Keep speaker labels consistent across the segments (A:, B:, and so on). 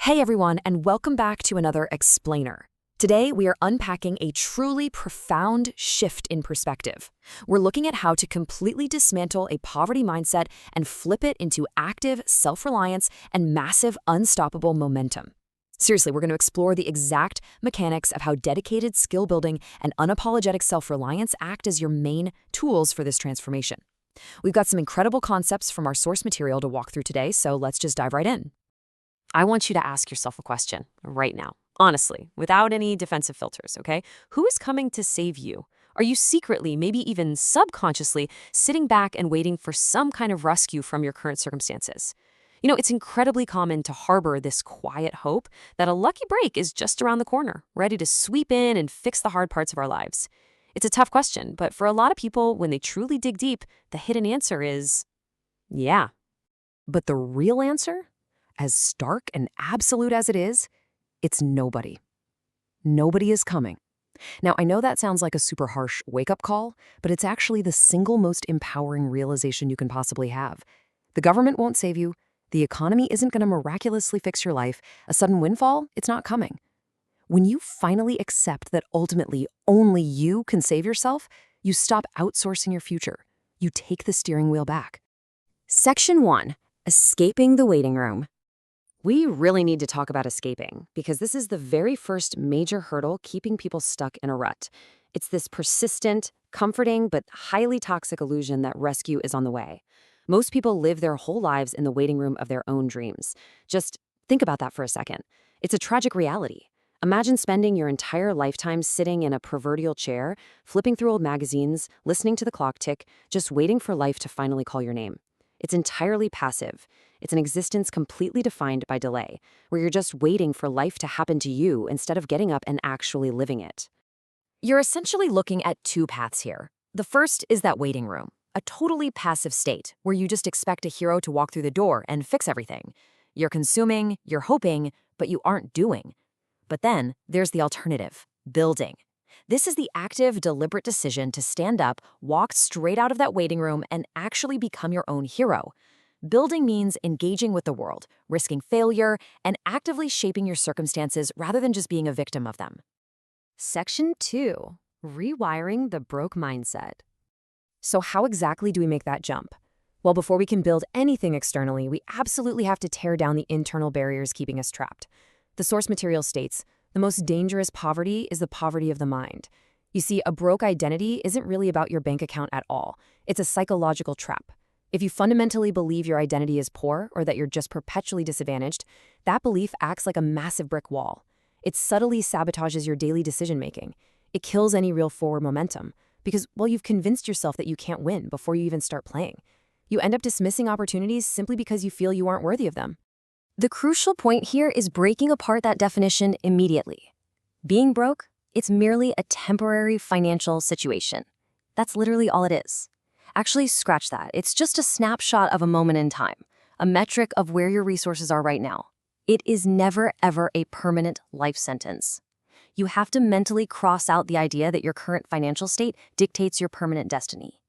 A: Hey everyone, and welcome back to another Explainer. Today, we are unpacking a truly profound shift in perspective. We're looking at how to completely dismantle a poverty mindset and flip it into active self-reliance and massive unstoppable momentum. Seriously, we're going to explore the exact mechanics of how dedicated skill building and unapologetic self-reliance act as your main tools for this transformation. We've got some incredible concepts from our source material to walk through today, so let's just dive right in. I want you to ask yourself a question right now, honestly, without any defensive filters, okay? Who is coming to save you? Are you secretly, maybe even subconsciously, sitting back and waiting for some kind of rescue from your current circumstances? You know, it's incredibly common to harbor this quiet hope that a lucky break is just around the corner, ready to sweep in and fix the hard parts of our lives. It's a tough question, but for a lot of people, when they truly dig deep, the hidden answer is, yeah. But the real answer? As stark and absolute as it is, it's nobody. Nobody is coming. Now, I know that sounds like a super harsh wake-up call, but it's actually the single most empowering realization you can possibly have. The government won't save you. The economy isn't going to miraculously fix your life. A sudden windfall, it's not coming. When you finally accept that ultimately only you can save yourself, you stop outsourcing your future. You take the steering wheel back. Section 1. Escaping the waiting room. We really need to talk about escaping, because this is the very first major hurdle keeping people stuck in a rut. It's this persistent, comforting, but highly toxic illusion that rescue is on the way. Most people live their whole lives in the waiting room of their own dreams. Just think about that for a second. It's a tragic reality. Imagine spending your entire lifetime sitting in a proverbial chair, flipping through old magazines, listening to the clock tick, just waiting for life to finally call your name. It's entirely passive. It's an existence completely defined by delay, where you're just waiting for life to happen to you instead of getting up and actually living it. You're essentially looking at two paths here. The first is that waiting room, a totally passive state where you just expect a hero to walk through the door and fix everything. You're consuming, you're hoping, but you aren't doing. But then there's the alternative, building. This is the active, deliberate decision to stand up, walk straight out of that waiting room, and actually become your own hero. Building means engaging with the world, risking failure, and actively shaping your circumstances rather than just being a victim of them. Section 2. Rewiring the broke mindset. So how exactly do we make that jump? Well, before we can build anything externally, we absolutely have to tear down the internal barriers keeping us trapped. The source material states, the most dangerous poverty is the poverty of the mind. You see, a broke identity isn't really about your bank account at all. It's a psychological trap. If you fundamentally believe your identity is poor or that you're just perpetually disadvantaged, that belief acts like a massive brick wall. It subtly sabotages your daily decision-making. It kills any real forward momentum because, well, you've convinced yourself that you can't win before you even start playing. You end up dismissing opportunities simply because you feel you aren't worthy of them. The crucial point here is breaking apart that definition immediately. Being broke, it's merely a temporary financial situation. That's literally all it is. Actually, scratch that. It's just a snapshot of a moment in time, a metric of where your resources are right now. It is never, ever a permanent life sentence. You have to mentally cross out the idea that your current financial state dictates your permanent destiny.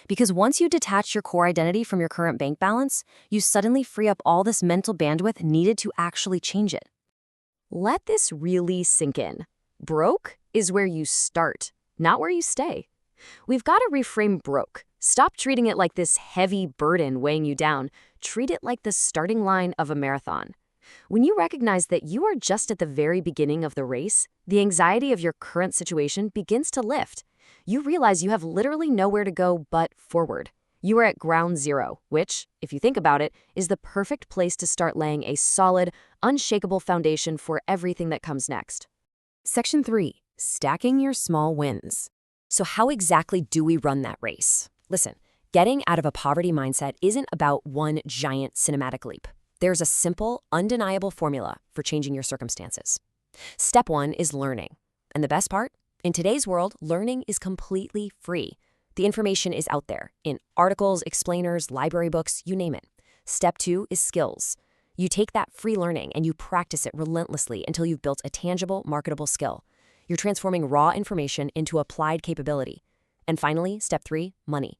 A: Because once you detach your core identity from your current bank balance, you suddenly free up all this mental bandwidth needed to actually change it. Let this really sink in. Broke is where you start, not where you stay. We've got to reframe broke. Stop treating it like this heavy burden weighing you down. Treat it like the starting line of a marathon. When you recognize that you are just at the very beginning of the race, the anxiety of your current situation begins to lift. You realize you have literally nowhere to go but forward. You are at ground zero, which, if you think about it, is the perfect place to start laying a solid, unshakable foundation for everything that comes next. Section 3. Stacking your small wins. So how exactly do we run that race? Listen, getting out of a poverty mindset isn't about one giant cinematic leap. There's a simple, undeniable formula for changing your circumstances. Step 1 is learning. And the best part? In today's world, learning is completely free. The information is out there in articles, explainers, library books, you name it. Step 2 is skills. You take that free learning and you practice it relentlessly until you've built a tangible, marketable skill. You're transforming raw information into applied capability. And finally, step 3, money.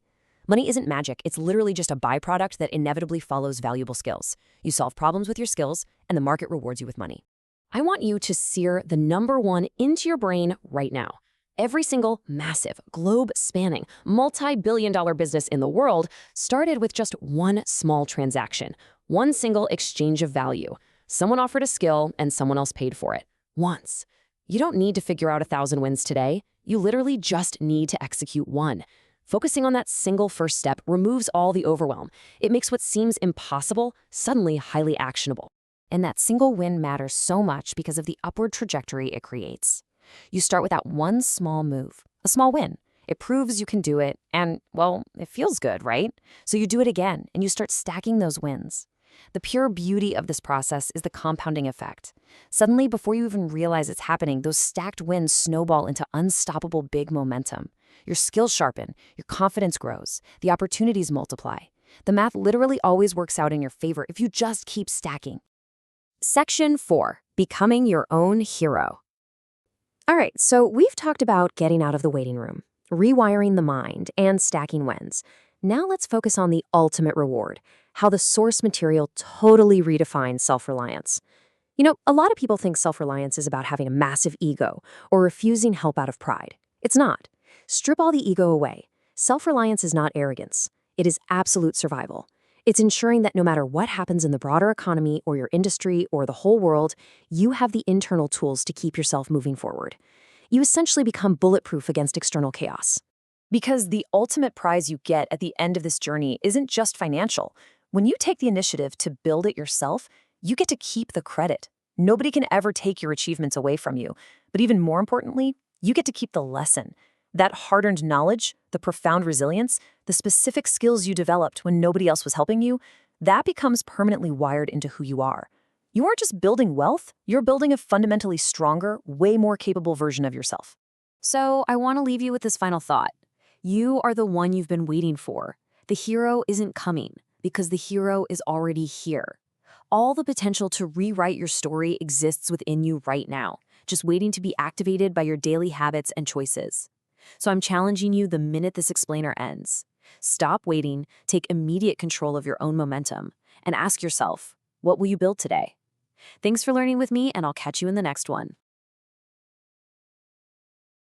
A: Money isn't magic. It's literally just a byproduct that inevitably follows valuable skills. You solve problems with your skills, and the market rewards you with money. I want you to sear the number one into your brain right now. Every single massive, globe-spanning, multi-billion-dollar business in the world started with just one small transaction, one single exchange of value. Someone offered a skill and someone else paid for it. Once. You don't need to figure out 1,000 wins today. You literally just need to execute one. Focusing on that single first step removes all the overwhelm. It makes what seems impossible suddenly highly actionable. And that single win matters so much because of the upward trajectory it creates. You start with that one small move, a small win. It proves you can do it, and, well, it feels good, right? So you do it again, and you start stacking those wins. The pure beauty of this process is the compounding effect. Suddenly, before you even realize it's happening, those stacked wins snowball into unstoppable big momentum. Your skills sharpen, your confidence grows, the opportunities multiply. The math literally always works out in your favor if you just keep stacking. Section 4. Becoming your own hero. All right, so we've talked about getting out of the waiting room, rewiring the mind, and stacking wins. Now let's focus on the ultimate reward, how the source material totally redefines self-reliance. You know, a lot of people think self-reliance is about having a massive ego or refusing help out of pride. It's not. Strip all the ego away. Self-reliance is not arrogance. It is absolute survival. It's ensuring that no matter what happens in the broader economy or your industry or the whole world, you have the internal tools to keep yourself moving forward. You essentially become bulletproof against external chaos. Because the ultimate prize you get at the end of this journey isn't just financial. When you take the initiative to build it yourself, you get to keep the credit. Nobody can ever take your achievements away from you. But even more importantly, you get to keep the lesson. That hard-earned knowledge, the profound resilience, the specific skills you developed when nobody else was helping you, that becomes permanently wired into who you are. You aren't just building wealth, you're building a fundamentally stronger, way more capable version of yourself. So I want to leave you with this final thought. You are the one you've been waiting for. The hero isn't coming because the hero is already here. All the potential to rewrite your story exists within you right now, just waiting to be activated by your daily habits and choices. So I'm challenging you the minute this explainer ends. Stop waiting, take immediate control of your own momentum, and ask yourself, what will you build today? Thanks for learning with me, and I'll catch you in the next one.